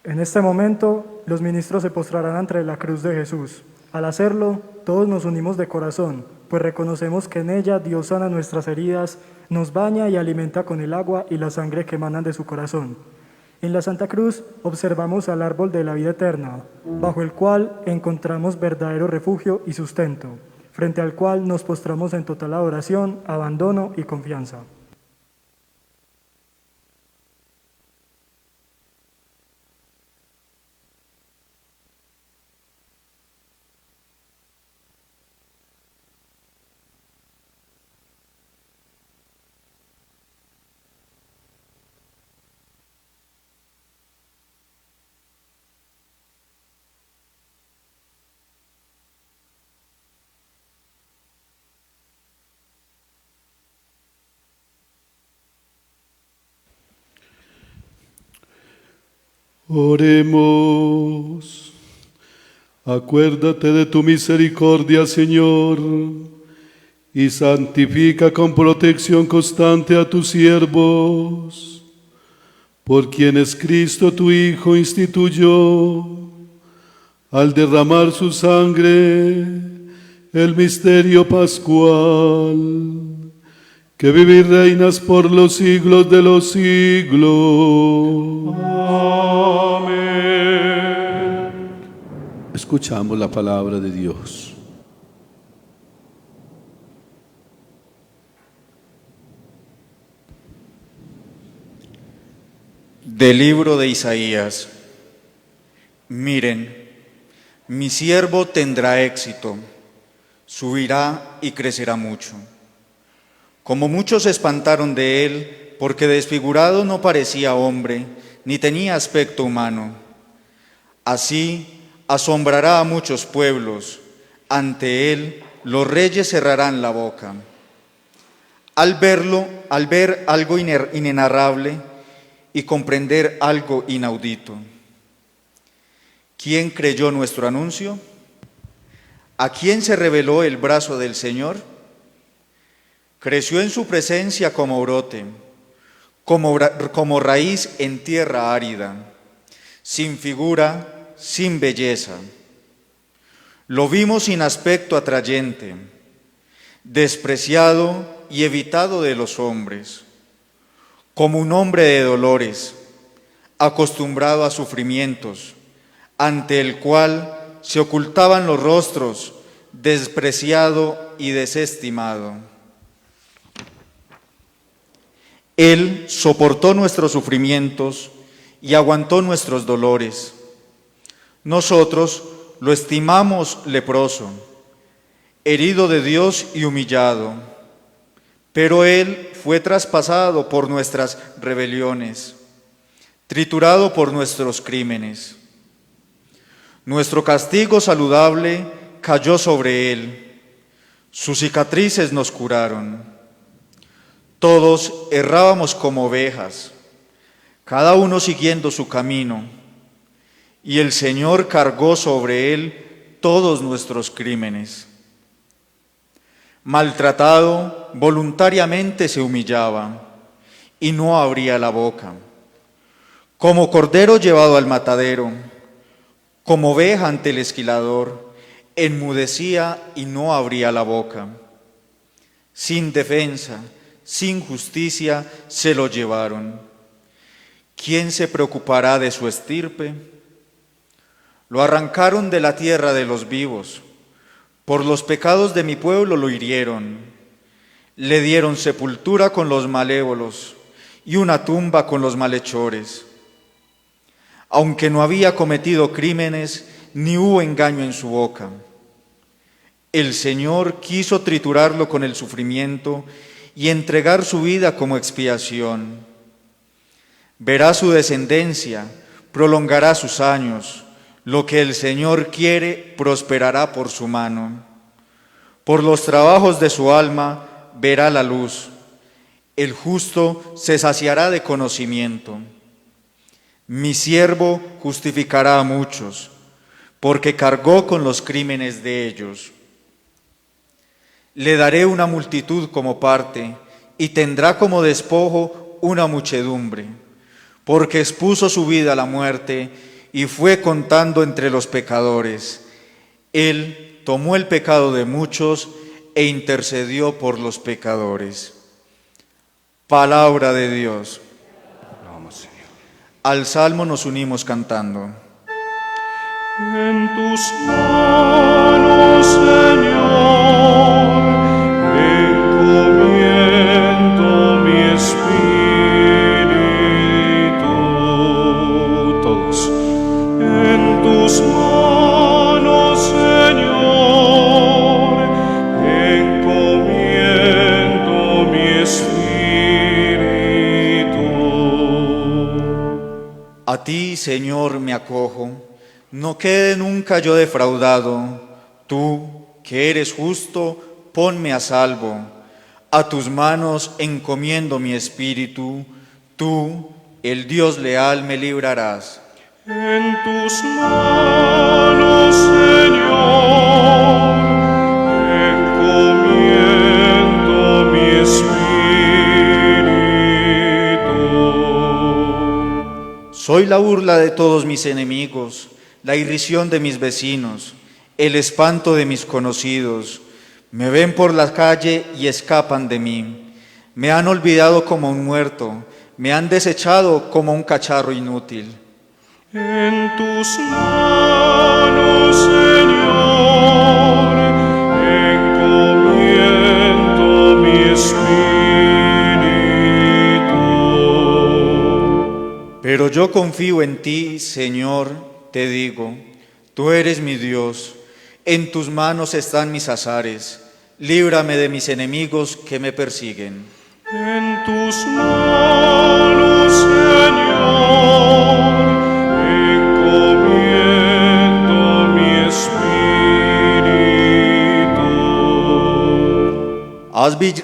En este momento, los ministros se postrarán ante la cruz de Jesús. Al hacerlo, todos nos unimos de corazón, pues reconocemos que en ella Dios sana nuestras heridas, nos baña y alimenta con el agua y la sangre que emanan de su corazón. En la Santa Cruz observamos al árbol de la vida eterna, bajo el cual encontramos verdadero refugio y sustento, frente al cual nos postramos en total adoración, abandono y confianza. Oremos. Acuérdate de tu misericordia, Señor, y santifica con protección constante a tus siervos, por quienes Cristo tu Hijo instituyó, al derramar su sangre, el misterio pascual, que vive y reinas por los siglos de los siglos. Amén. Escuchamos la palabra de Dios. Del libro de Isaías. Miren, mi siervo tendrá éxito, subirá y crecerá mucho. Como muchos se espantaron de él, porque desfigurado no parecía hombre, ni tenía aspecto humano. Así asombrará a muchos pueblos, ante él los reyes cerrarán la boca. Al ver algo inenarrable y comprender algo inaudito. ¿Quién creyó nuestro anuncio? ¿A quién se reveló el brazo del Señor? Creció en su presencia como brote, como raíz en tierra árida, sin figura, sin belleza. Lo vimos sin aspecto atrayente, despreciado y evitado de los hombres, como un hombre de dolores, acostumbrado a sufrimientos, ante el cual se ocultaban los rostros, despreciado y desestimado. Él soportó nuestros sufrimientos y aguantó nuestros dolores. Nosotros lo estimamos leproso, herido de Dios y humillado, pero Él fue traspasado por nuestras rebeliones, triturado por nuestros crímenes. Nuestro castigo saludable cayó sobre Él, sus cicatrices nos curaron. Todos errábamos como ovejas, cada uno siguiendo su camino, y el Señor cargó sobre Él todos nuestros crímenes. Maltratado, voluntariamente se humillaba, y no abría la boca. Como cordero llevado al matadero, como oveja ante el esquilador, enmudecía y no abría la boca. Sin defensa, sin justicia, se lo llevaron. ¿Quién se preocupará de su estirpe? Lo arrancaron de la tierra de los vivos. Por los pecados de mi pueblo lo hirieron. Le dieron sepultura con los malévolos y una tumba con los malhechores. Aunque no había cometido crímenes, ni hubo engaño en su boca. El Señor quiso triturarlo con el sufrimiento y entregar su vida como expiación. Verá su descendencia, prolongará sus años. Lo que el Señor quiere prosperará por su mano. Por los trabajos de su alma verá la luz. El justo se saciará de conocimiento. Mi siervo justificará a muchos, porque cargó con los crímenes de ellos. Le daré una multitud como parte, y tendrá como despojo una muchedumbre, porque expuso su vida a la muerte y fue contando entre los pecadores. Él tomó el pecado de muchos e intercedió por los pecadores. Palabra de Dios. Vamos, Señor. Al salmo nos unimos cantando. En tus manos, Señor, encomiendo mi espíritu. Todos. En tus manos, Señor, encomiendo mi espíritu. A ti, Señor, me acojo. No quede nunca yo defraudado. Tú, que eres justo, ponme a salvo. A tus manos encomiendo mi espíritu. Tú, el Dios leal, me librarás. En tus manos, Señor, encomiendo mi espíritu. Soy la burla de todos mis enemigos, la irrisión de mis vecinos, el espanto de mis conocidos. Me ven por la calle y escapan de mí. Me han olvidado como un muerto, me han desechado como un cacharro inútil. En tus manos, Señor, encomiendo mi espíritu. Pero yo confío en ti, Señor, te digo, tú eres mi Dios, en tus manos están mis azares, líbrame de mis enemigos que me persiguen. En tus manos, Señor, encomiendo mi espíritu.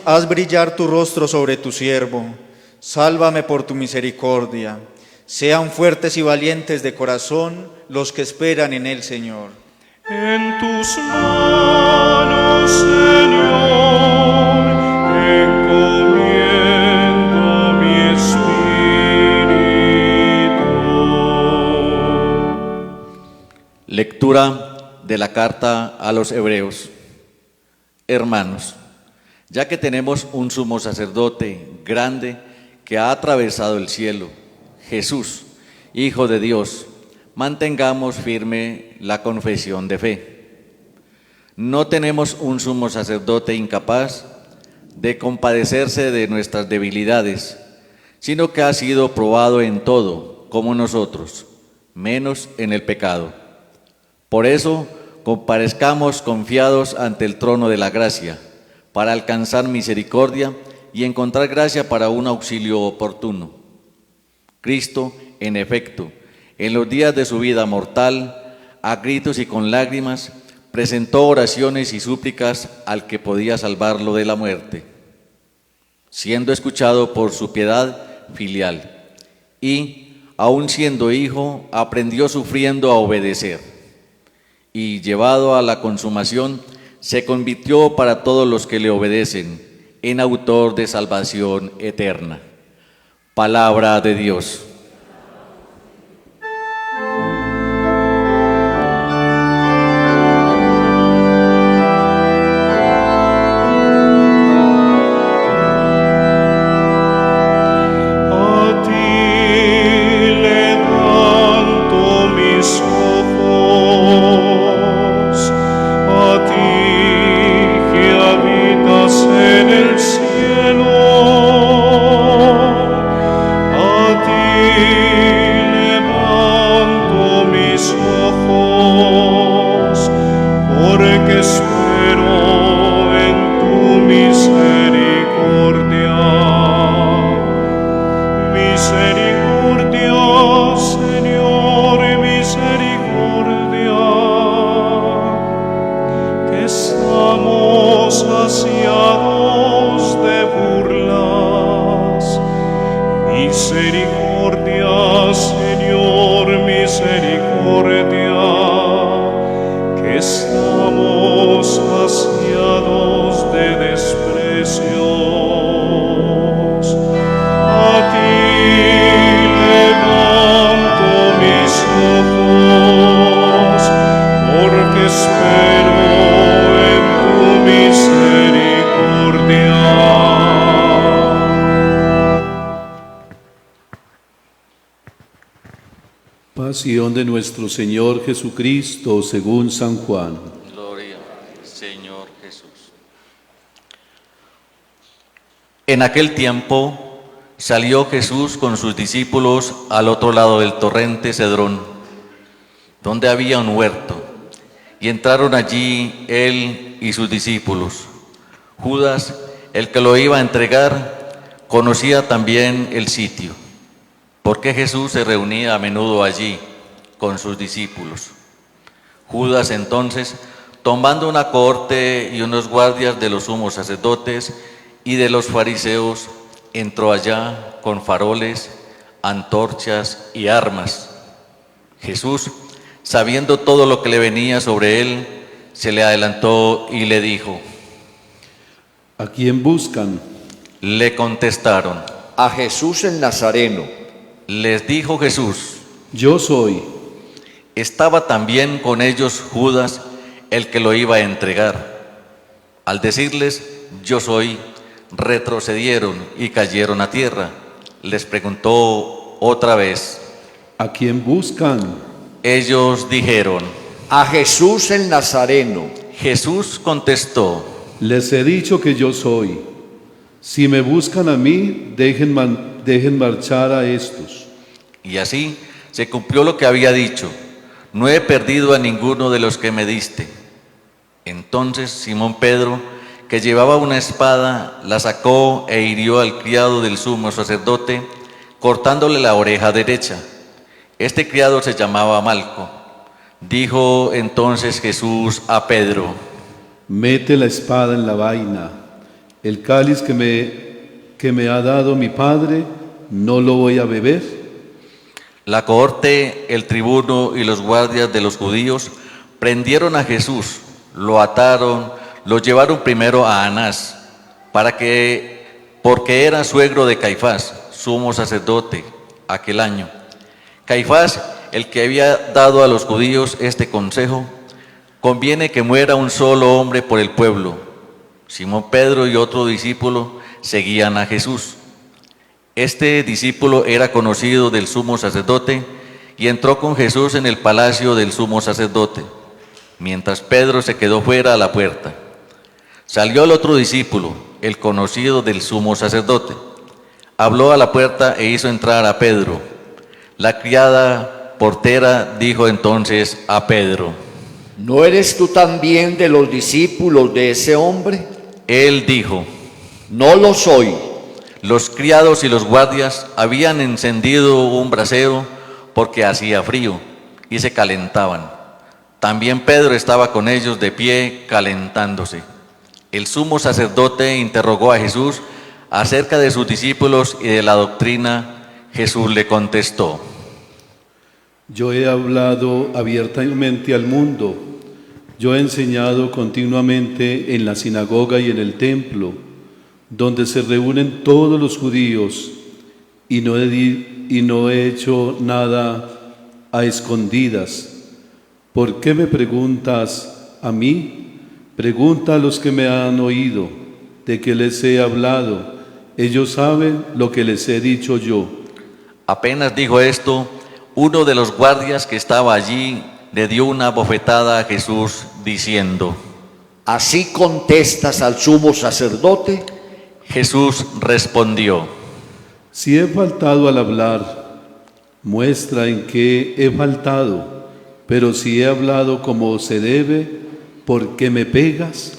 Haz brillar tu rostro sobre tu siervo, sálvame por tu misericordia. Sean fuertes y valientes de corazón los que esperan en el Señor. En tus manos, Señor, encomiendo mi espíritu. Lectura de la carta a los Hebreos. Hermanos, ya que tenemos un sumo sacerdote grande que ha atravesado el cielo, Jesús, Hijo de Dios, mantengamos firme la confesión de fe. No tenemos un sumo sacerdote incapaz de compadecerse de nuestras debilidades, sino que ha sido probado en todo, como nosotros, menos en el pecado. Por eso, comparezcamos confiados ante el trono de la gracia, para alcanzar misericordia y encontrar gracia para un auxilio oportuno. Cristo, en efecto, en los días de su vida mortal, a gritos y con lágrimas, presentó oraciones y súplicas al que podía salvarlo de la muerte, siendo escuchado por su piedad filial, y, aun siendo hijo, aprendió sufriendo a obedecer, y llevado a la consumación, se convirtió para todos los que le obedecen en autor de salvación eterna. Palabra de Dios. A ti levanto mis ojos, a ti que habitas en el cielo. A ti espero en tu misericordia. Pasión de nuestro Señor Jesucristo según San Juan. Gloria, Señor Jesús. En aquel tiempo salió Jesús con sus discípulos al otro lado del torrente Cedrón, donde había un huerto, y entraron allí él y sus discípulos. Judas, el que lo iba a entregar, conocía también el sitio, porque Jesús se reunía a menudo allí con sus discípulos. Judas entonces, tomando una cohorte y unos guardias de los sumos sacerdotes y de los fariseos, entró allá con faroles, antorchas y armas. Jesús, sabiendo todo lo que le venía sobre él, se le adelantó y le dijo: ¿A quién buscan? Le contestaron. A Jesús el Nazareno. Les dijo Jesús. Yo soy. Estaba también con ellos Judas, el que lo iba a entregar. Al decirles: yo soy, retrocedieron y cayeron a tierra. Les preguntó otra vez. ¿A quién buscan? Ellos dijeron. A Jesús el Nazareno. Jesús contestó. Les he dicho que yo soy. Si me buscan a mí, dejen marchar a estos. Y así se cumplió lo que había dicho: no he perdido a ninguno de los que me diste. Entonces Simón Pedro, que llevaba una espada, la sacó e hirió al criado del sumo sacerdote, cortándole la oreja derecha. Este criado se llamaba Malco. Dijo entonces Jesús a Pedro: Mete la espada en la vaina. El cáliz que me ha dado mi Padre, ¿no lo voy a beber? La cohorte, el tribuno y los guardias de los judíos prendieron a Jesús, lo ataron, lo llevaron primero a Anás, porque era suegro de Caifás, sumo sacerdote, aquel año. Caifás, el que había dado a los judíos este consejo: conviene que muera un solo hombre por el pueblo. Simón Pedro y otro discípulo seguían a Jesús. Este discípulo era conocido del sumo sacerdote y entró con Jesús en el palacio del sumo sacerdote, mientras Pedro se quedó fuera a la puerta. Salió el otro discípulo, el conocido del sumo sacerdote. Habló a la puerta e hizo entrar a Pedro. La criada portera dijo entonces a Pedro: ¿No eres tú también de los discípulos de ese hombre? Él dijo: No lo soy. Los criados y los guardias habían encendido un brasero porque hacía frío y se calentaban. También Pedro estaba con ellos de pie calentándose. El sumo sacerdote interrogó a Jesús acerca de sus discípulos y de la doctrina. Jesús le contestó: Yo he hablado abiertamente al mundo. Yo he enseñado continuamente en la sinagoga y en el templo, donde se reúnen todos los judíos, y no he hecho nada a escondidas. ¿Por qué me preguntas a mí? Pregunta a los que me han oído, de qué les he hablado. Ellos saben lo que les he dicho yo. Apenas dijo esto, uno de los guardias que estaba allí le dio una bofetada a Jesús diciendo: ¿Así contestas al sumo sacerdote? Jesús respondió: Si he faltado al hablar, muestra en qué he faltado, pero si he hablado como se debe, ¿por qué me pegas?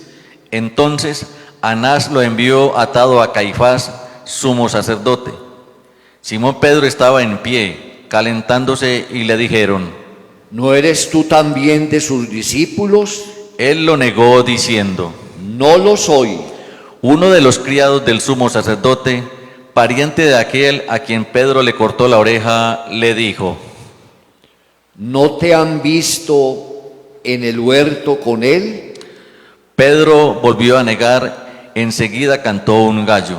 Entonces Anás lo envió atado a Caifás, sumo sacerdote. Simón Pedro estaba en pie, calentándose, y le dijeron: ¿No eres tú también de sus discípulos? Él lo negó diciendo: No lo soy. Uno de los criados del sumo sacerdote, pariente de aquel a quien Pedro le cortó la oreja, le dijo: ¿No te han visto en el huerto con él? Pedro volvió a negar, enseguida cantó un gallo.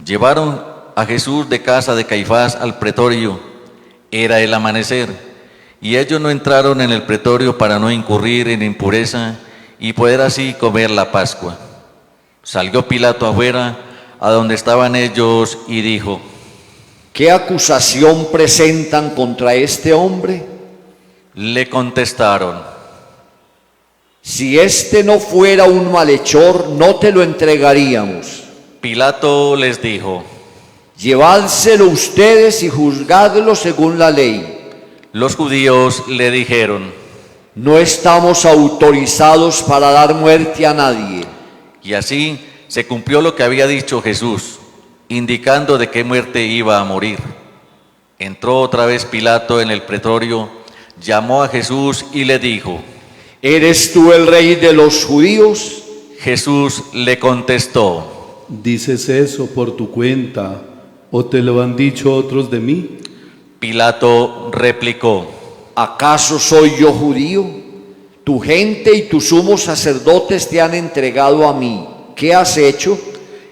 Llevaron a Jesús de casa de Caifás al pretorio. Era el amanecer, Y ellos no entraron en el pretorio para no incurrir en impureza y poder así comer la Pascua. Salió Pilato afuera, a donde estaban ellos, y dijo: ¿Qué acusación presentan contra este hombre? Le contestaron: Si este no fuera un malhechor, no te lo entregaríamos. Pilato les dijo: Llevádselo ustedes y juzgadlo según la ley. Los judíos le dijeron: No estamos autorizados para dar muerte a nadie. y así se cumplió lo que había dicho Jesús, indicando de qué muerte iba a morir. Entró otra vez Pilato en el pretorio, llamó a Jesús y le dijo: ¿Eres tú el rey de los judíos? Jesús le contestó: ¿Dices eso por tu cuenta o te lo han dicho otros de mí? Pilato replicó: ¿Acaso soy yo judío? Tu gente y tus sumos sacerdotes te han entregado a mí. ¿Qué has hecho?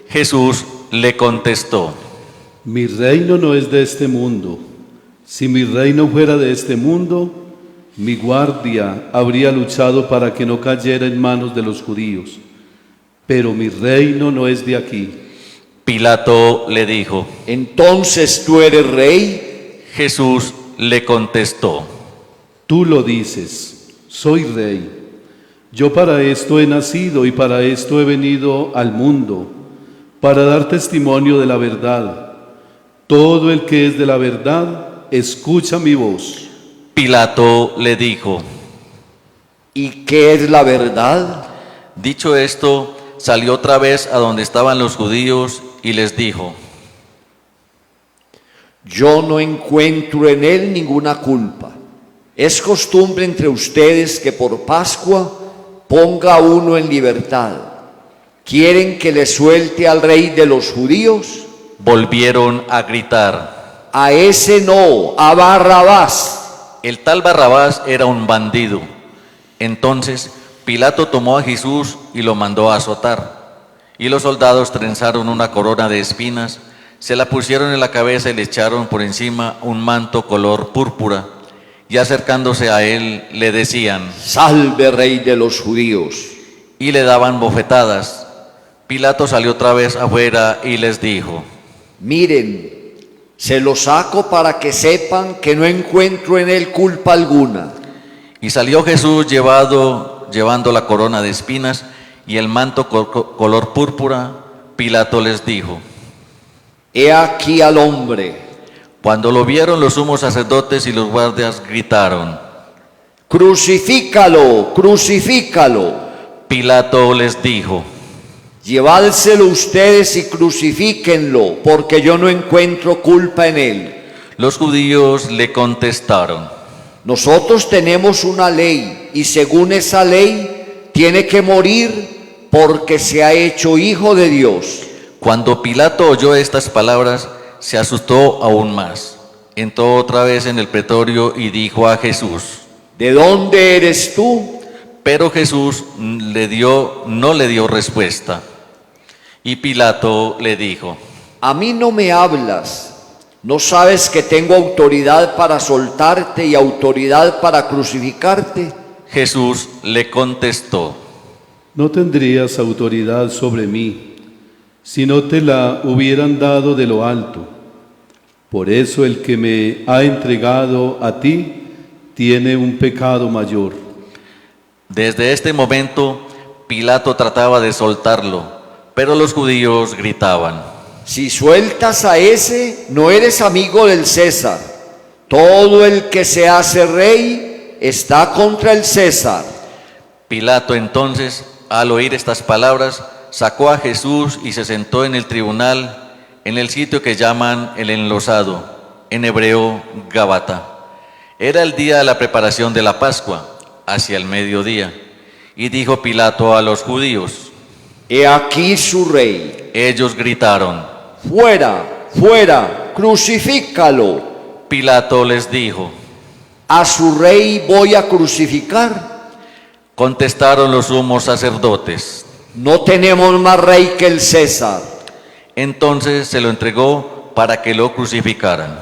Jesús le contestó: Mi reino no es de este mundo. Si mi reino fuera de este mundo, mi guardia habría luchado para que no cayera en manos de los judíos. Pero mi reino no es de aquí. Pilato le dijo: Entonces tú eres rey. Jesús le contestó: Tú lo dices, soy rey. Yo para esto he nacido y para esto he venido al mundo, para dar testimonio de la verdad. Todo el que es de la verdad, escucha mi voz. Pilato le dijo: ¿Y qué es la verdad? Dicho esto, salió otra vez a donde estaban los judíos y les dijo: Yo no encuentro en él ninguna culpa. Es costumbre entre ustedes que por Pascua ponga a uno en libertad. ¿Quieren que le suelte al rey de los judíos? Volvieron a gritar: A ese no, a Barrabás. el tal Barrabás era un bandido. Entonces Pilato tomó a Jesús y lo mandó a azotar. Y los soldados trenzaron una corona de espinas, se la pusieron en la cabeza y le echaron por encima un manto color púrpura. Y acercándose a él le decían: Salve, rey de los judíos. y le daban bofetadas. Pilato salió otra vez afuera y les dijo: Miren, se lo saco para que sepan que no encuentro en él culpa alguna. Y salió Jesús llevando la corona de espinas y el manto color púrpura. Pilato les dijo: He aquí al hombre. Cuando lo vieron, los sumos sacerdotes y los guardias gritaron: Crucifícalo, crucifícalo. Pilato les dijo: Llevádselo ustedes y crucifíquenlo, porque yo no encuentro culpa en él. Los judíos le contestaron: Nosotros tenemos una ley, y según esa ley tiene que morir porque se ha hecho hijo de Dios. Cuando Pilato oyó estas palabras, se asustó aún más. Entró otra vez en el pretorio y dijo a Jesús: ¿De dónde eres tú? Pero Jesús no le dio respuesta. Y Pilato le dijo: A mí no me hablas. ¿No sabes que tengo autoridad para soltarte y autoridad para crucificarte? Jesús le contestó: No tendrías autoridad sobre mí si no te la hubieran dado de lo alto. Por eso el que me ha entregado a ti tiene un pecado mayor. Desde este momento, Pilato trataba de soltarlo, pero los judíos gritaban: Si sueltas a ese, no eres amigo del César. Todo el que se hace rey está contra el César. Pilato entonces, al oír estas palabras, sacó a Jesús y se sentó en el tribunal, en el sitio que llaman el Enlosado, en hebreo Gábata. Era el día de la preparación de la Pascua, hacia el mediodía. Y dijo Pilato a los judíos: He aquí su rey. Ellos gritaron: Fuera, fuera, crucifícalo. Pilato les dijo: ¿A su rey voy a crucificar? Contestaron los sumos sacerdotes: No tenemos más rey que el César. Entonces se lo entregó para que lo crucificaran.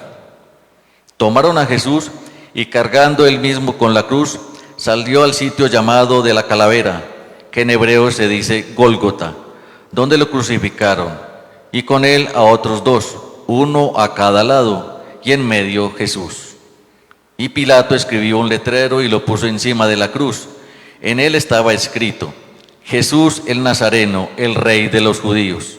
Tomaron a Jesús y cargando él mismo con la cruz, salió al sitio llamado de la calavera, que en hebreo se dice Gólgota, donde lo crucificaron, y con él a otros dos, uno a cada lado, y en medio Jesús. Y Pilato escribió un letrero y lo puso encima de la cruz. En él estaba escrito: Jesús el Nazareno, el Rey de los judíos.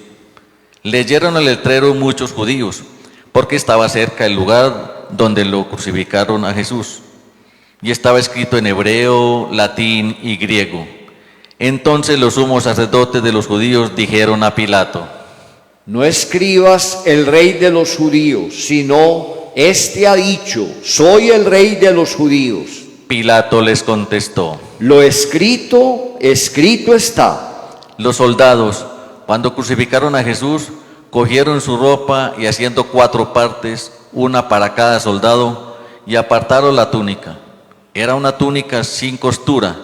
Leyeron el letrero muchos judíos, porque estaba cerca el lugar donde lo crucificaron a Jesús. Y estaba escrito en hebreo, latín y griego. Entonces los sumos sacerdotes de los judíos dijeron a Pilato: No escribas el Rey de los judíos, sino este ha dicho, soy el Rey de los judíos. Pilato les contestó: Lo escrito, escrito está. Los soldados, cuando crucificaron a Jesús, cogieron su ropa y haciendo 4 partes, una para cada soldado, y apartaron la túnica. Era una túnica sin costura,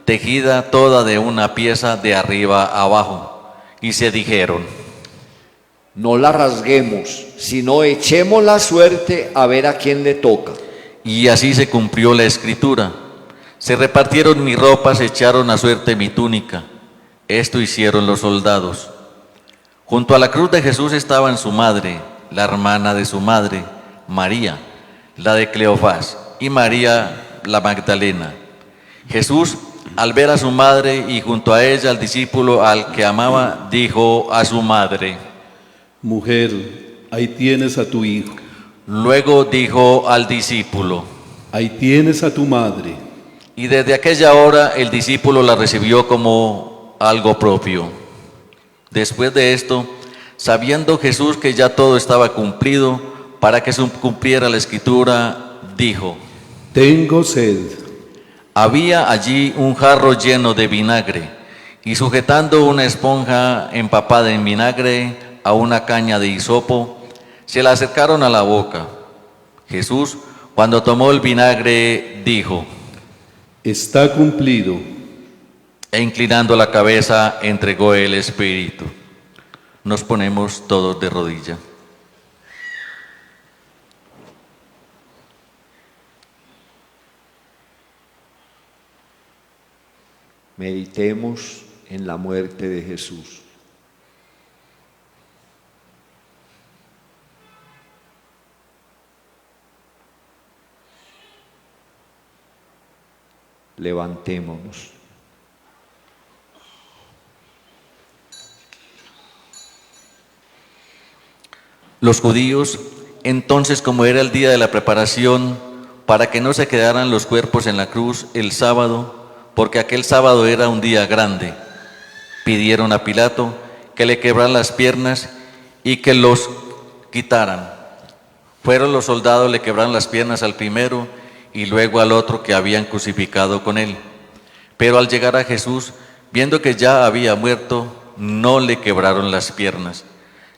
tejida toda de una pieza de arriba a abajo. Y se dijeron: No la rasguemos, sino echemos la suerte a ver a quién le toca. Y así se cumplió la escritura. Se repartieron mis ropas, echaron a suerte mi túnica. Esto hicieron los soldados. Junto a la cruz de Jesús estaban su madre, la hermana de su madre, María, la de Cleofás, y María la Magdalena. Jesús, al ver a su madre y junto a ella al discípulo al que amaba, dijo a su madre: Mujer, ahí tienes a tu hijo, Luego dijo al discípulo, ahí tienes a tu madre. y desde aquella hora el discípulo la recibió como algo propio. Después de esto, sabiendo Jesús que ya todo estaba cumplido, para que se cumpliera la escritura, dijo: Tengo sed. Había allí un jarro lleno de vinagre, y sujetando una esponja empapada en vinagre a una caña de hisopo, se la acercaron a la boca. Jesús, cuando tomó el vinagre, dijo: Está cumplido. E inclinando la cabeza, entregó el Espíritu. Nos ponemos todos de rodilla. Meditemos en la muerte de Jesús. Levantémonos. Los judíos, entonces, como era el día de la preparación, para que no se quedaran los cuerpos en la cruz el sábado, porque aquel sábado era un día grande, pidieron a Pilato que le quebraran las piernas y que los quitaran. Fueron los soldados, le quebraron las piernas al primero y luego al otro que habían crucificado con él. Pero al llegar a Jesús, viendo que ya había muerto, no le quebraron las piernas,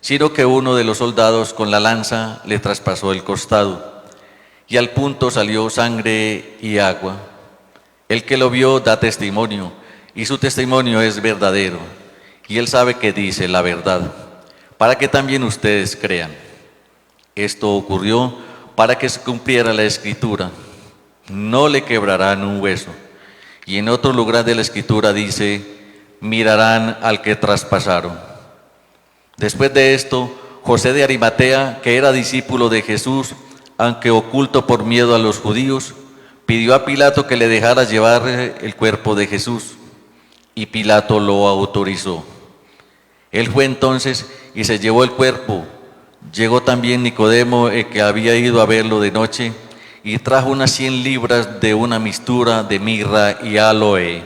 sino que uno de los soldados con la lanza le traspasó el costado, y al punto salió sangre y agua. El que lo vio da testimonio, y su testimonio es verdadero, y él sabe que dice la verdad, para que también ustedes crean. Esto ocurrió para que se cumpliera la escritura: no le quebrarán un hueso. Y en otro lugar de la escritura dice: mirarán al que traspasaron. Después de esto, José de Arimatea, que era discípulo de Jesús, aunque oculto por miedo a los judíos, pidió a Pilato que le dejara llevar el cuerpo de Jesús, y Pilato lo autorizó. Él fue entonces y se llevó el cuerpo. Llegó también Nicodemo, el que había ido a verlo de noche, y trajo unas 100 libras de una mistura de mirra y aloe.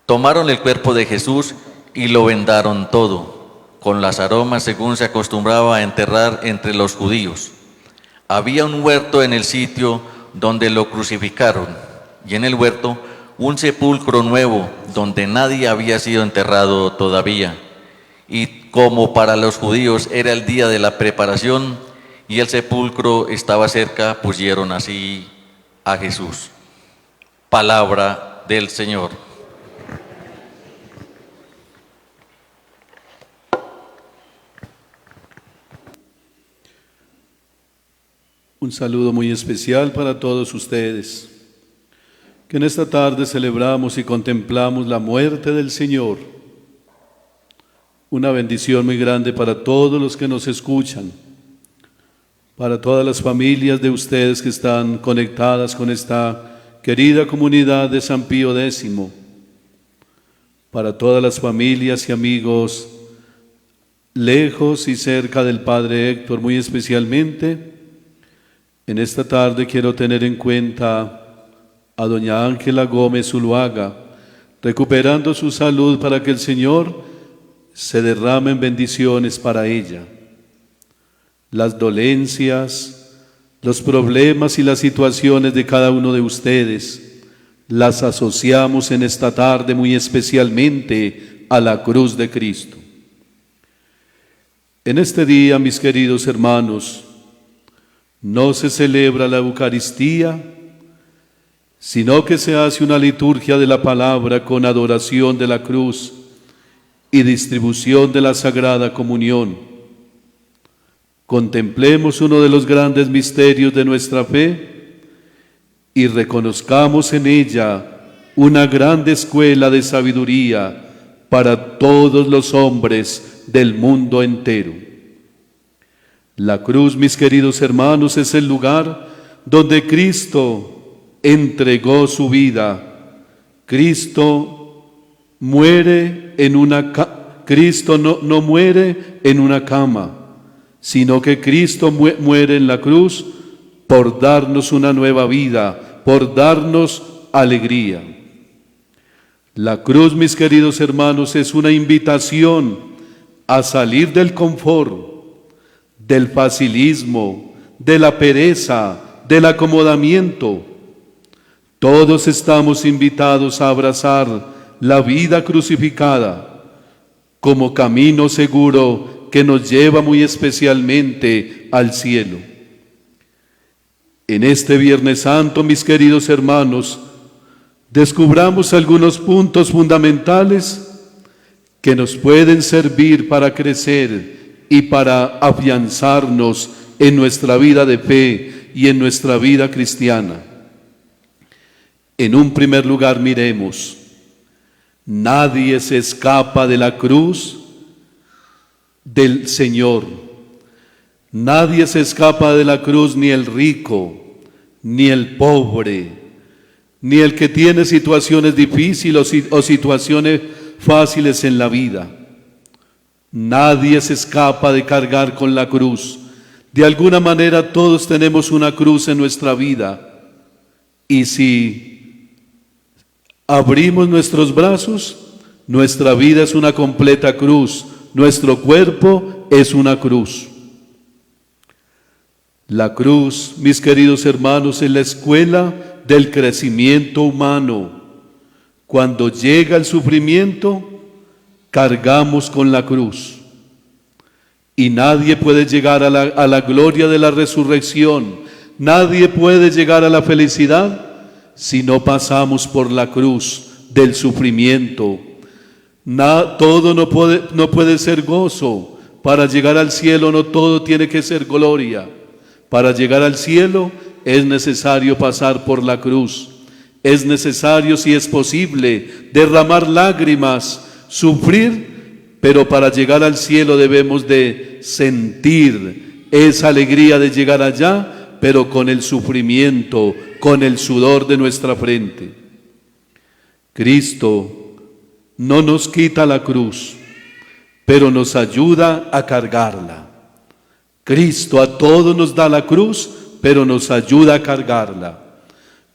Tomaron el cuerpo de Jesús y lo vendaron todo, con las aromas según se acostumbraba a enterrar entre los judíos. Había un huerto en el sitio donde lo crucificaron, y en el huerto un sepulcro nuevo donde nadie había sido enterrado todavía. Y como para los judíos era el día de la preparación y el sepulcro estaba cerca, pusieron así a Jesús. Palabra del Señor. Un saludo muy especial para todos ustedes, que en esta tarde celebramos y contemplamos la muerte del Señor. Una bendición muy grande para todos los que nos escuchan, para todas las familias de ustedes que están conectadas con esta querida comunidad de San Pío X, para todas las familias y amigos lejos y cerca del Padre Héctor, muy especialmente. En esta tarde quiero tener en cuenta a doña Ángela Gómez Zuluaga, recuperando su salud para que el Señor se derrame en bendiciones para ella. Las dolencias, los problemas y las situaciones de cada uno de ustedes las asociamos en esta tarde muy especialmente a la cruz de Cristo. En este día, mis queridos hermanos, no se celebra la Eucaristía, sino que se hace una liturgia de la palabra con adoración de la cruz y distribución de la Sagrada Comunión. Contemplemos uno de los grandes misterios de nuestra fe y reconozcamos en ella una grande escuela de sabiduría para todos los hombres del mundo entero. La cruz, mis queridos hermanos, es el lugar donde Cristo entregó su vida. Cristo muere en una Cristo no muere en una cama, sino que Cristo muere en la cruz por darnos una nueva vida, por darnos alegría. La cruz, mis queridos hermanos, es una invitación a salir del confort, del facilismo, de la pereza, del acomodamiento. Todos estamos invitados a abrazar la vida crucificada como camino seguro que nos lleva muy especialmente al cielo. En este Viernes Santo, mis queridos hermanos, descubramos algunos puntos fundamentales que nos pueden servir para crecer y para afianzarnos en nuestra vida de fe y en nuestra vida cristiana. En un primer lugar, miremos, nadie se escapa de la cruz del Señor. Nadie se escapa de la cruz, ni el rico, ni el pobre, ni el que tiene situaciones difíciles o situaciones fáciles en la vida. Nadie se escapa de cargar con la cruz. De alguna manera todos tenemos una cruz en nuestra vida. Y si abrimos nuestros brazos, nuestra vida es una completa cruz. Nuestro cuerpo es una cruz. La cruz, mis queridos hermanos, es la escuela del crecimiento humano. Cuando llega el sufrimiento, cargamos con la cruz. Y nadie puede llegar a la gloria de la resurrección. Nadie puede llegar a la felicidad si no pasamos por la cruz del sufrimiento. Todo no puede ser gozo. Para llegar al cielo no todo tiene que ser gloria. Para llegar al cielo es necesario pasar por la cruz. Es necesario, si es posible, derramar lágrimas, sufrir, pero para llegar al cielo debemos de sentir esa alegría de llegar allá, pero con el sufrimiento, con el sudor de nuestra frente. Cristo no nos quita la cruz, pero nos ayuda a cargarla. Cristo a todos nos da la cruz, pero nos ayuda a cargarla.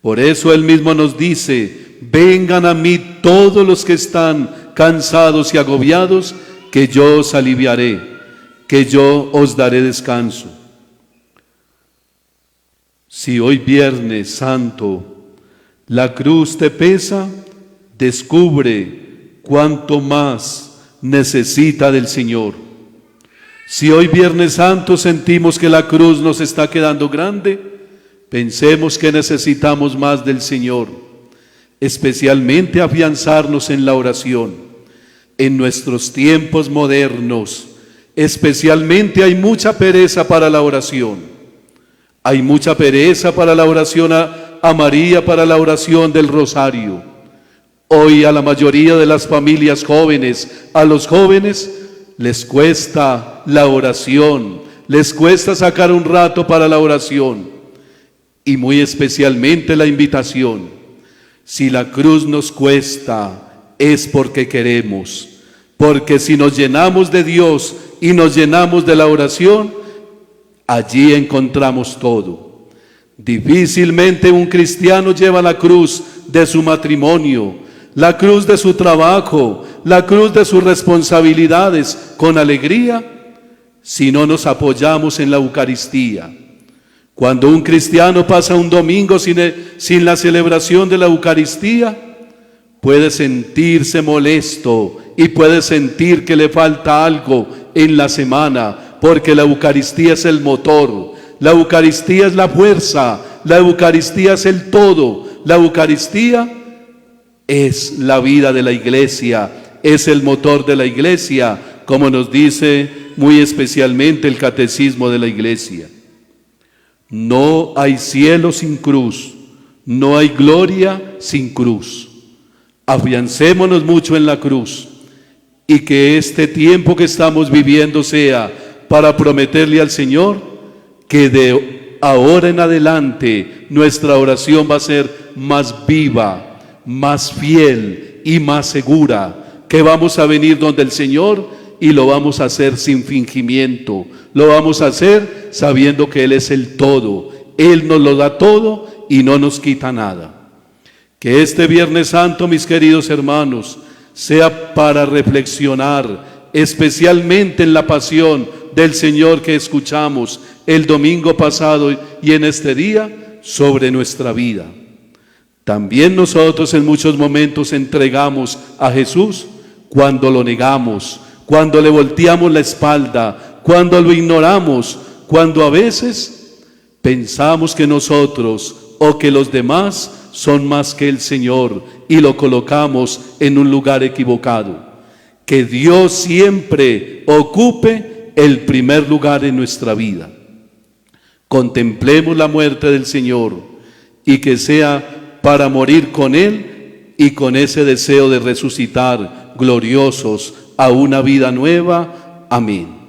Por eso Él mismo nos dice, vengan a mí todos los que están cansados y agobiados, que yo os aliviaré, que yo os daré descanso. Si hoy Viernes Santo la cruz te pesa, descubre cuánto más necesita del Señor. Si hoy Viernes Santo sentimos que la cruz nos está quedando grande, pensemos que necesitamos más del Señor, especialmente afianzarnos en la oración. En nuestros tiempos modernos, especialmente hay mucha pereza para la oración. Hay mucha pereza para la oración a María, para la oración del rosario. Hoy a la mayoría de las familias jóvenes, a los jóvenes, les cuesta la oración, les cuesta sacar un rato para la oración y muy especialmente la invitación. Si la cruz nos cuesta, es porque queremos, porque si nos llenamos de Dios y nos llenamos de la oración, allí encontramos todo. Difícilmente un cristiano lleva la cruz de su matrimonio, la cruz de su trabajo, la cruz de sus responsabilidades con alegría, si no nos apoyamos en la Eucaristía. Cuando un cristiano pasa un domingo sin la celebración de la Eucaristía, puede sentirse molesto y puede sentir que le falta algo en la semana, porque la Eucaristía es el motor, la Eucaristía es la fuerza, la Eucaristía es el todo, la Eucaristía es la vida de la iglesia, es el motor de la iglesia, como nos dice muy especialmente el catecismo de la iglesia. No hay cielo sin cruz, no hay gloria sin cruz. Afiancémonos mucho en la cruz y que este tiempo que estamos viviendo sea para prometerle al Señor que de ahora en adelante nuestra oración va a ser más viva, más fiel y más segura, que vamos a venir donde el Señor y lo vamos a hacer sin fingimiento, lo vamos a hacer sabiendo que Él es el todo, Él nos lo da todo y no nos quita nada. Que este Viernes Santo, mis queridos hermanos, sea para reflexionar especialmente en la pasión del Señor que escuchamos el domingo pasado y en este día sobre nuestra vida. También nosotros en muchos momentos entregamos a Jesús cuando lo negamos, cuando le volteamos la espalda, cuando lo ignoramos, cuando a veces pensamos que nosotros o que los demás son más que el Señor y lo colocamos en un lugar equivocado. Que Dios siempre ocupe el primer lugar en nuestra vida. Contemplemos la muerte del Señor y que sea para morir con Él y con ese deseo de resucitar gloriosos a una vida nueva. Amén.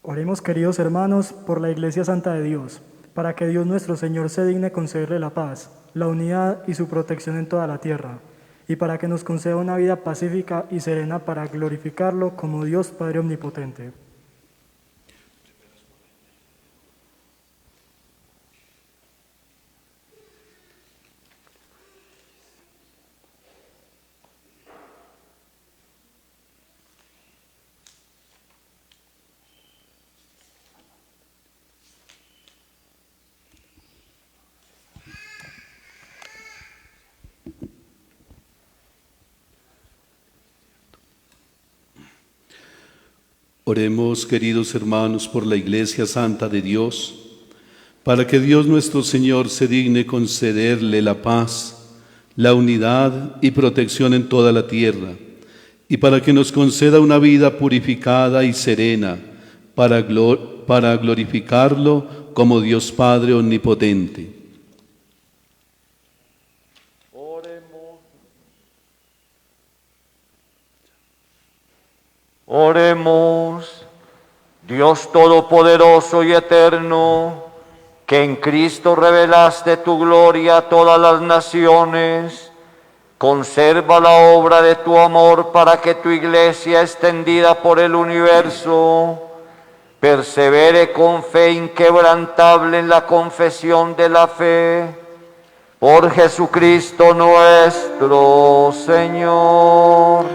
Oremos, queridos hermanos, por la Iglesia Santa de Dios, para que Dios nuestro Señor se digne concederle la paz, la unidad y su protección en toda la tierra, y para que nos conceda una vida pacífica y serena para glorificarlo como Dios Padre Omnipotente. Oremos, queridos hermanos, por la Iglesia Santa de Dios, para que Dios nuestro Señor se digne concederle la paz, la unidad y protección en toda la tierra, y para que nos conceda una vida purificada y serena, para glorificarlo como Dios Padre Omnipotente. Oremos, Dios Todopoderoso y Eterno, que en Cristo revelaste tu gloria a todas las naciones, conserva la obra de tu amor para que tu Iglesia, extendida por el universo, persevere con fe inquebrantable en la confesión de la fe. Por Jesucristo nuestro Señor.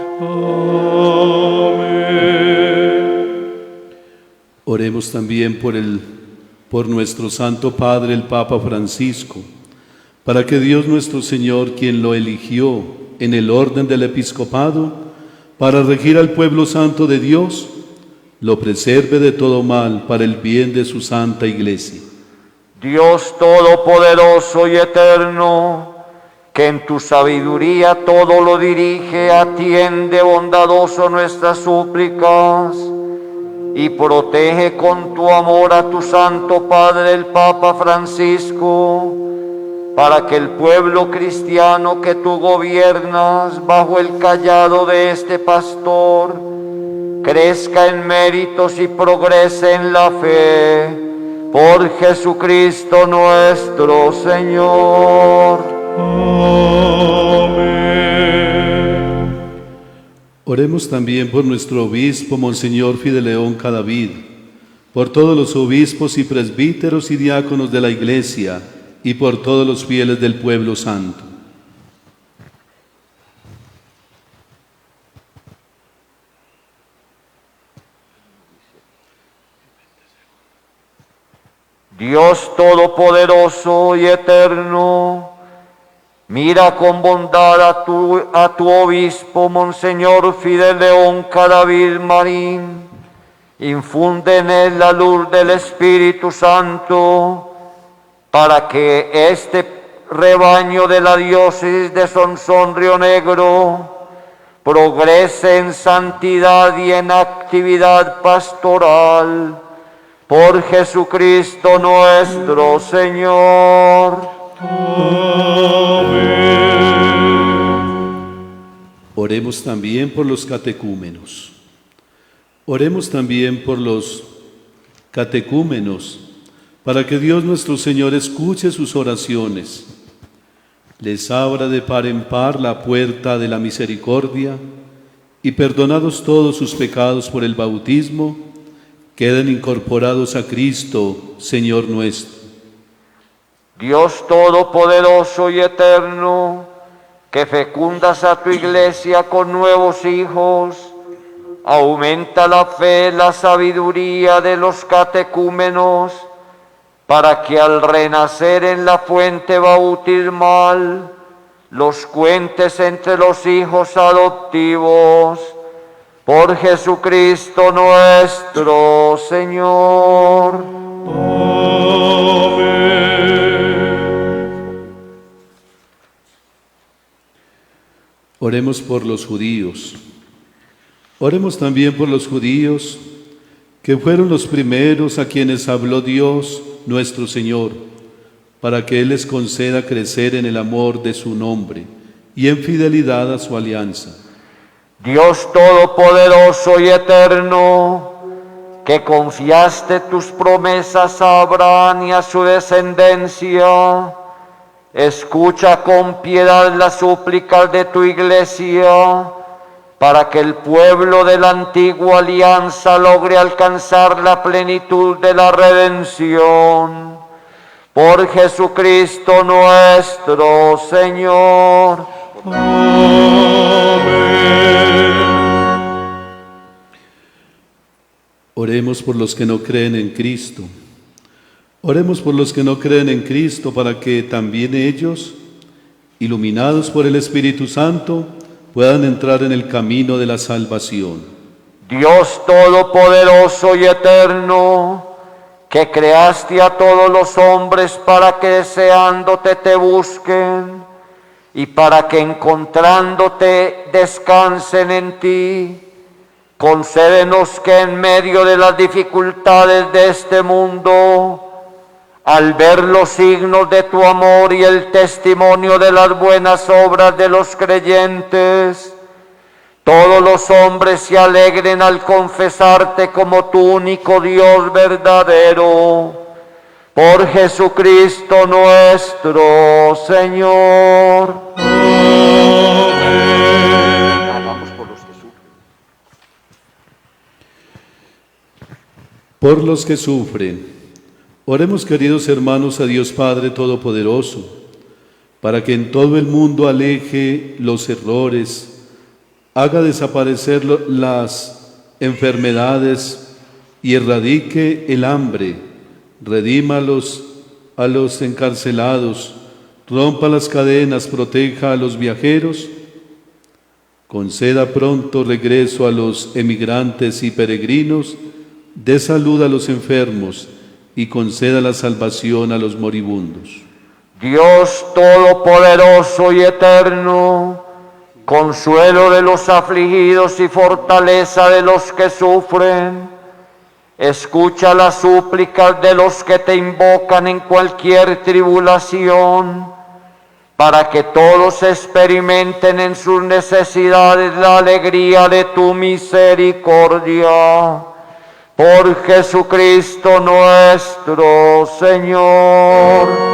Oremos también por nuestro Santo Padre, el Papa Francisco, para que Dios nuestro Señor, quien lo eligió en el orden del episcopado, para regir al pueblo santo de Dios, lo preserve de todo mal para el bien de su santa iglesia. Dios Todopoderoso y Eterno, que en tu sabiduría todo lo dirige, atiende bondadoso nuestras súplicas y protege con tu amor a tu Santo Padre el Papa Francisco, para que el pueblo cristiano que tú gobiernas bajo el cayado de este pastor crezca en méritos y progrese en la fe, por Jesucristo nuestro Señor. Amén. Oremos también por nuestro obispo, Monseñor Fideleón Cadavid, por todos los obispos y presbíteros y diáconos de la Iglesia, y por todos los fieles del pueblo santo. Dios Todopoderoso y Eterno, mira con bondad a tu obispo, Monseñor Fideleón Cadavid Marín, infunde en él la luz del Espíritu Santo, para que este rebaño de la diócesis de Sonsón Río Negro progrese en santidad y en actividad pastoral, por Jesucristo nuestro Señor. Oremos también por los catecúmenos. Oremos también por los catecúmenos, para que Dios nuestro Señor escuche sus oraciones, les abra de par en par la puerta de la misericordia, y perdonados todos sus pecados por el bautismo, queden incorporados a Cristo, Señor nuestro. Dios Todopoderoso y Eterno, que fecundas a tu iglesia con nuevos hijos, aumenta la fe, la sabiduría de los catecúmenos, para que al renacer en la fuente bautismal los cuentes entre los hijos adoptivos, por Jesucristo nuestro Señor. Oremos por los judíos. Oremos también por los judíos, que fueron los primeros a quienes habló Dios nuestro Señor, para que Él les conceda crecer en el amor de su nombre y en fidelidad a su alianza. Dios Todopoderoso y Eterno, que confiaste tus promesas a Abraham y a su descendencia, escucha con piedad las súplicas de tu iglesia, para que el pueblo de la antigua alianza logre alcanzar la plenitud de la redención. Por Jesucristo nuestro Señor. Oremos por los que no creen en Cristo. Oremos por los que no creen en Cristo, para que también ellos, iluminados por el Espíritu Santo, puedan entrar en el camino de la salvación. Dios Todopoderoso y Eterno, que creaste a todos los hombres para que deseándote te busquen y para que encontrándote descansen en ti, concédenos que en medio de las dificultades de este mundo, al ver los signos de tu amor y el testimonio de las buenas obras de los creyentes, todos los hombres se alegren al confesarte como tu único Dios verdadero. Por Jesucristo nuestro Señor. Por los que sufren, oremos, queridos hermanos, a Dios Padre Todopoderoso, para que en todo el mundo aleje los errores, haga desaparecer las enfermedades y erradique el hambre, redima a los encarcelados, rompa las cadenas, proteja a los viajeros, conceda pronto regreso a los emigrantes y peregrinos, dé salud a los enfermos y conceda la salvación a los moribundos. Dios Todopoderoso y Eterno, consuelo de los afligidos y fortaleza de los que sufren, escucha las súplicas de los que te invocan en cualquier tribulación, para que todos experimenten en sus necesidades la alegría de tu misericordia. Por Jesucristo nuestro Señor.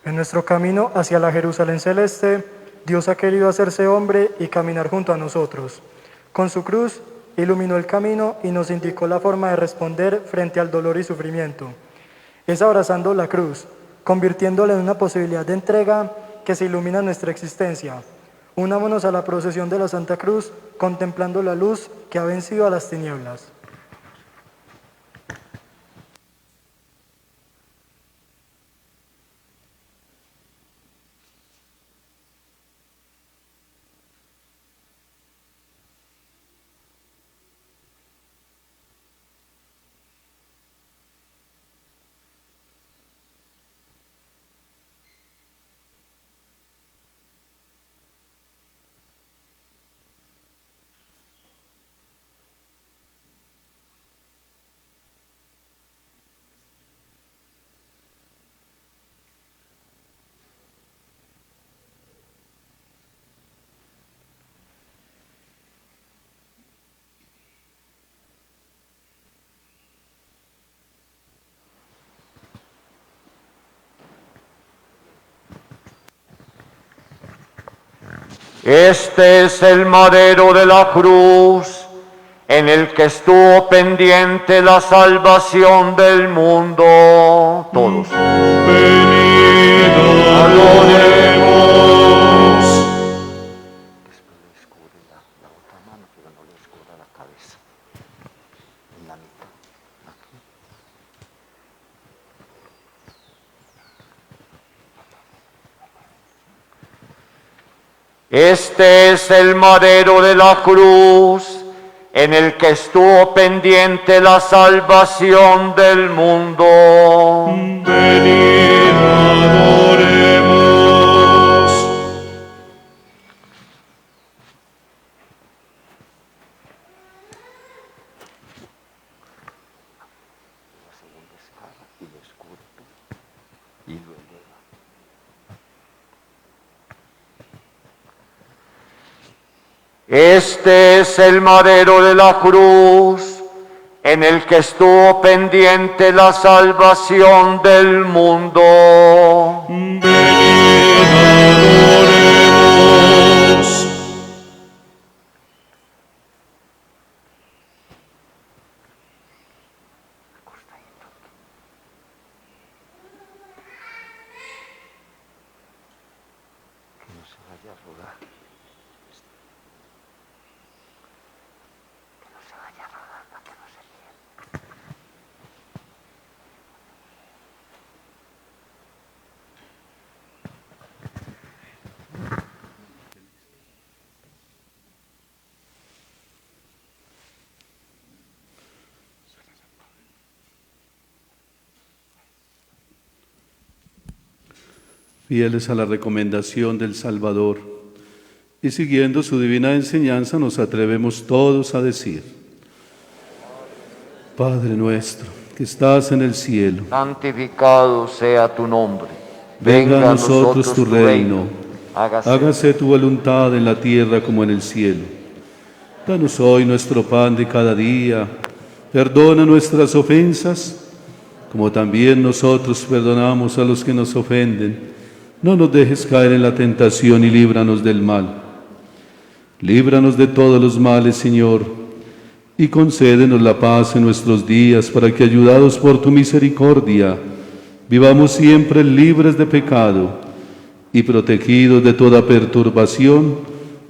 En nuestro camino hacia la Jerusalén celeste, Dios ha querido hacerse hombre y caminar junto a nosotros. Con su cruz iluminó el camino y nos indicó la forma de responder frente al dolor y sufrimiento. Es abrazando la cruz, convirtiéndola en una posibilidad de entrega que se ilumina nuestra existencia. Unámonos a la procesión de la Santa Cruz, contemplando la luz que ha vencido a las tinieblas. Este es el madero de la cruz, en el que estuvo pendiente la salvación del mundo. Todos. Venid, adoremos. Este es el madero de la cruz, en el que estuvo pendiente la salvación del mundo. Venid, adoremos. Este es el madero de la cruz, en el que estuvo pendiente la salvación del mundo. Venid, adoremos. Fieles a la recomendación del Salvador y siguiendo su divina enseñanza, nos atrevemos todos a decir: Padre nuestro, que estás en el cielo, Santificado sea tu nombre. venga a nosotros tu reino, hágase tu voluntad en la tierra como en el cielo. Danos hoy nuestro pan de cada día, perdona nuestras ofensas, como también nosotros perdonamos a los que nos ofenden. No nos dejes caer en la tentación y líbranos del mal. Líbranos de todos los males, Señor, y concédenos la paz en nuestros días, para que, ayudados por tu misericordia, vivamos siempre libres de pecado y protegidos de toda perturbación,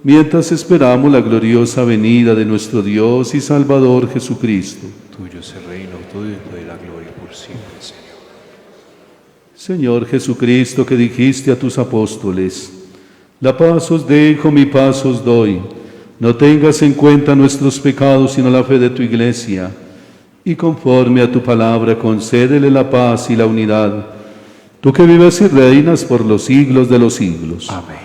mientras esperamos la gloriosa venida de nuestro Dios y Salvador Jesucristo. Tuyo es el reino, tuyo es la Señor Jesucristo, que dijiste a tus apóstoles: la paz os dejo, mi paz os doy. No tengas en cuenta nuestros pecados, sino la fe de tu Iglesia. Y conforme a tu palabra, concédele la paz y la unidad. Tú que vives y reinas por los siglos de los siglos. Amén.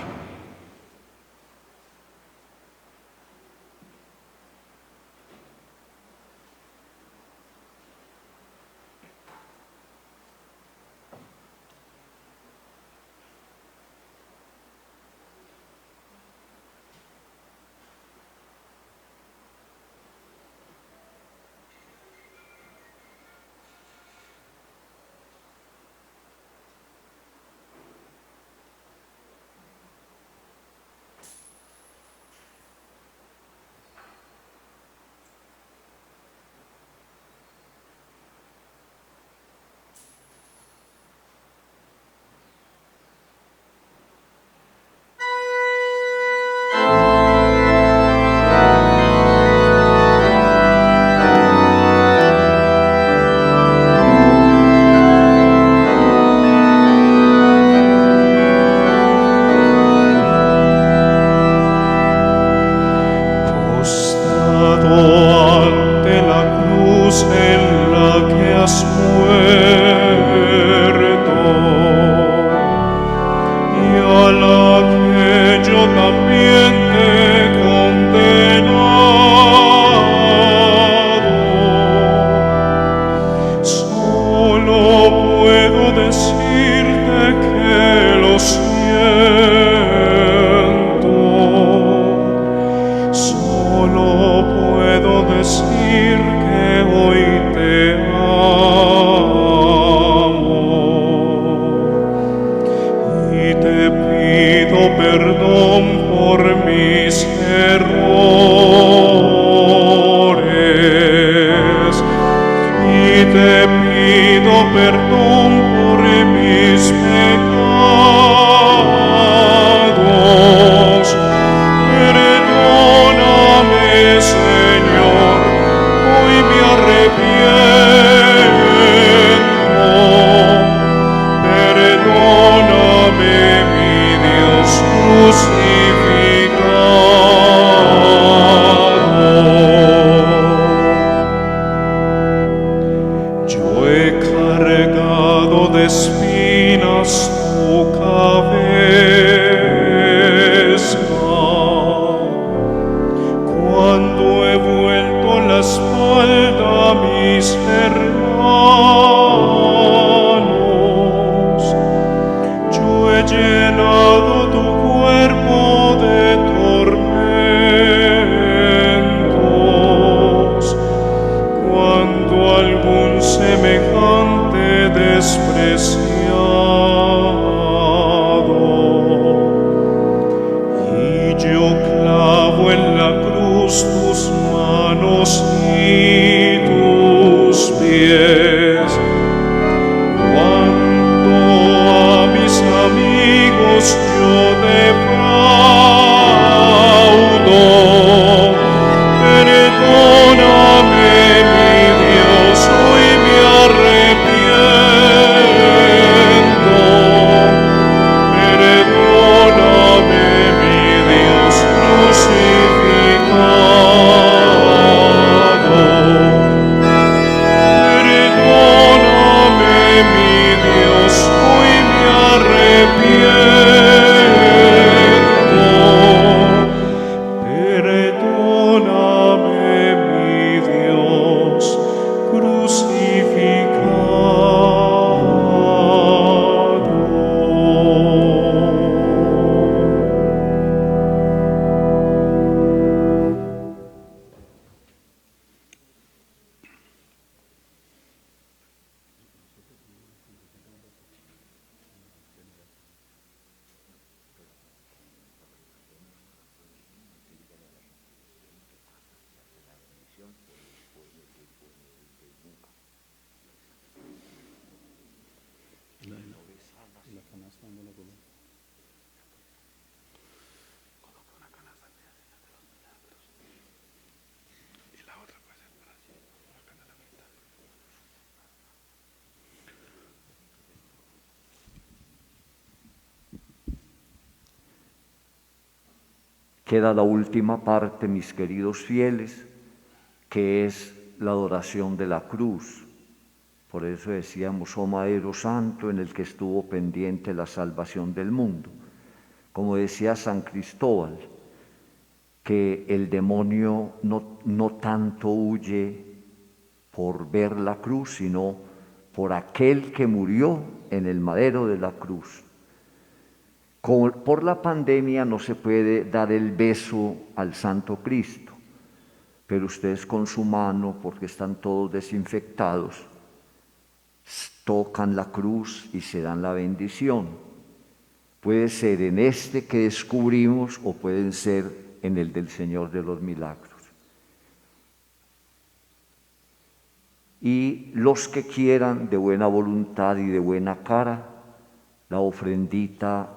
Yo de queda la última parte, mis queridos fieles, que es la adoración de la cruz. Por eso decíamos, oh Madero Santo, en el que estuvo pendiente la salvación del mundo. Como decía San Cristóbal, que el demonio no tanto huye por ver la cruz, sino por aquel que murió en el madero de la cruz. Por la pandemia no se puede dar el beso al Santo Cristo, pero ustedes con su mano, porque están todos desinfectados, tocan la cruz y se dan la bendición. Puede ser en este que descubrimos o pueden ser en el del Señor de los Milagros. Y los que quieran de buena voluntad y de buena cara, la ofrendita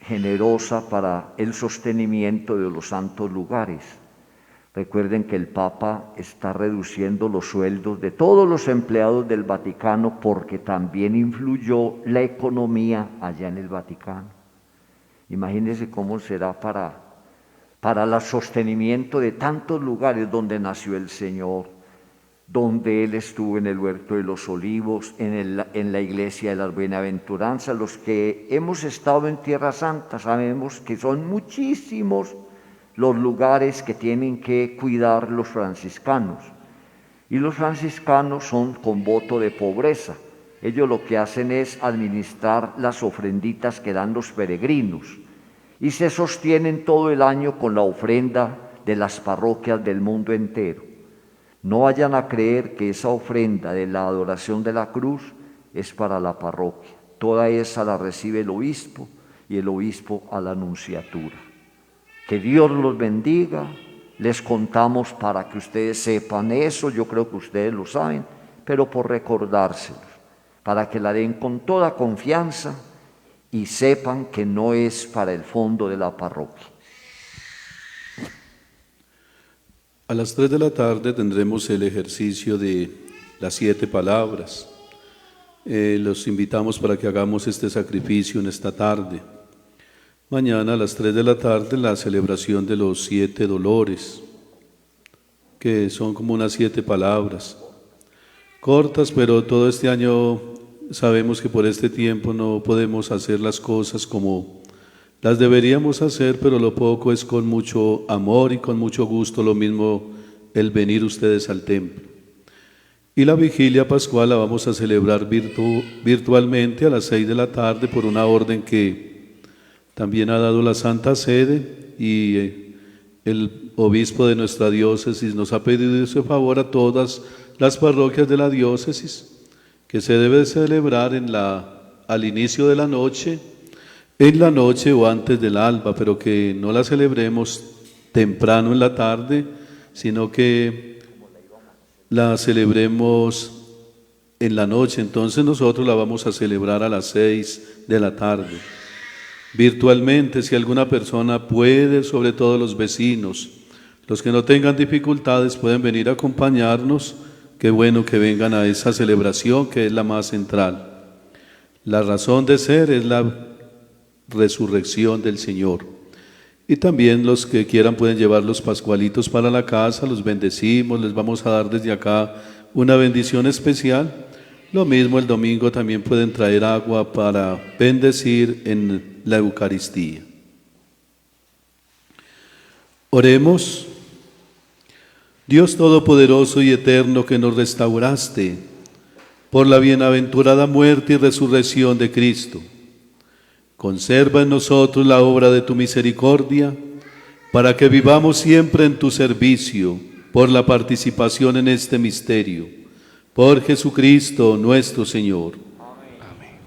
generosa para el sostenimiento de los santos lugares. Recuerden que el Papa está reduciendo los sueldos de todos los empleados del Vaticano porque también influyó la economía allá en el Vaticano. Imagínense cómo será para el sostenimiento de tantos lugares donde nació el Señor, donde Él estuvo en el Huerto de los Olivos, en la Iglesia de las Bienaventuranzas. Los que hemos estado en Tierra Santa sabemos que son muchísimos los lugares que tienen que cuidar los franciscanos. Y los franciscanos son con voto de pobreza. Ellos lo que hacen es administrar las ofrenditas que dan los peregrinos y se sostienen todo el año con la ofrenda de las parroquias del mundo entero. No vayan a creer que esa ofrenda de la adoración de la cruz es para la parroquia. Toda esa la recibe el obispo y el obispo a la nunciatura. Que Dios los bendiga. Les contamos para que ustedes sepan eso, yo creo que ustedes lo saben, pero por recordárselos, para que la den con toda confianza y sepan que no es para el fondo de la parroquia. A las 3 de la tarde tendremos el ejercicio de las 7 palabras. Los invitamos para que hagamos este sacrificio en esta tarde. Mañana a las 3 de la tarde la celebración de los 7 dolores, que son como unas 7 palabras, cortas, pero todo este año sabemos que por este tiempo no podemos hacer las cosas como las deberíamos hacer, pero lo poco es con mucho amor y con mucho gusto, lo mismo el venir ustedes al templo. Y la vigilia pascual la vamos a celebrar virtualmente a las 6 de la tarde por una orden que también ha dado la Santa Sede, y el obispo de nuestra diócesis nos ha pedido ese favor a todas las parroquias de la diócesis, que se debe celebrar al inicio de la noche, en la noche o antes del alba, pero que no la celebremos temprano en la tarde, sino que la celebremos en la noche. Entonces nosotros la vamos a celebrar a las 6 de la tarde. Virtualmente, si alguna persona puede, sobre todo los vecinos, los que no tengan dificultades pueden venir a acompañarnos. Qué bueno que vengan a esa celebración que es la más central. La razón de ser es la resurrección del Señor. Y también los que quieran pueden llevar los pascualitos para la casa, los bendecimos, les vamos a dar desde acá una bendición especial. Lo mismo el domingo también pueden traer agua para bendecir en la Eucaristía. Oremos. Dios Todopoderoso y Eterno, que nos restauraste por la bienaventurada muerte y resurrección de Cristo, conserva en nosotros la obra de tu misericordia, para que vivamos siempre en tu servicio, por la participación en este misterio. Por Jesucristo nuestro Señor. Amén.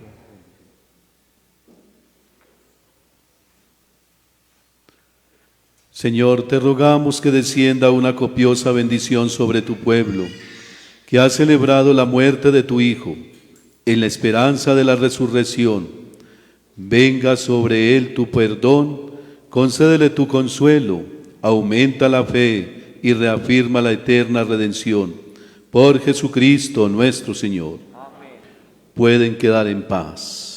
Señor, te rogamos que descienda una copiosa bendición sobre tu pueblo, que ha celebrado la muerte de tu Hijo, en la esperanza de la resurrección. Venga sobre él tu perdón, concédele tu consuelo, aumenta la fe y reafirma la eterna redención. Por Jesucristo nuestro Señor. Amén. Pueden quedar en paz.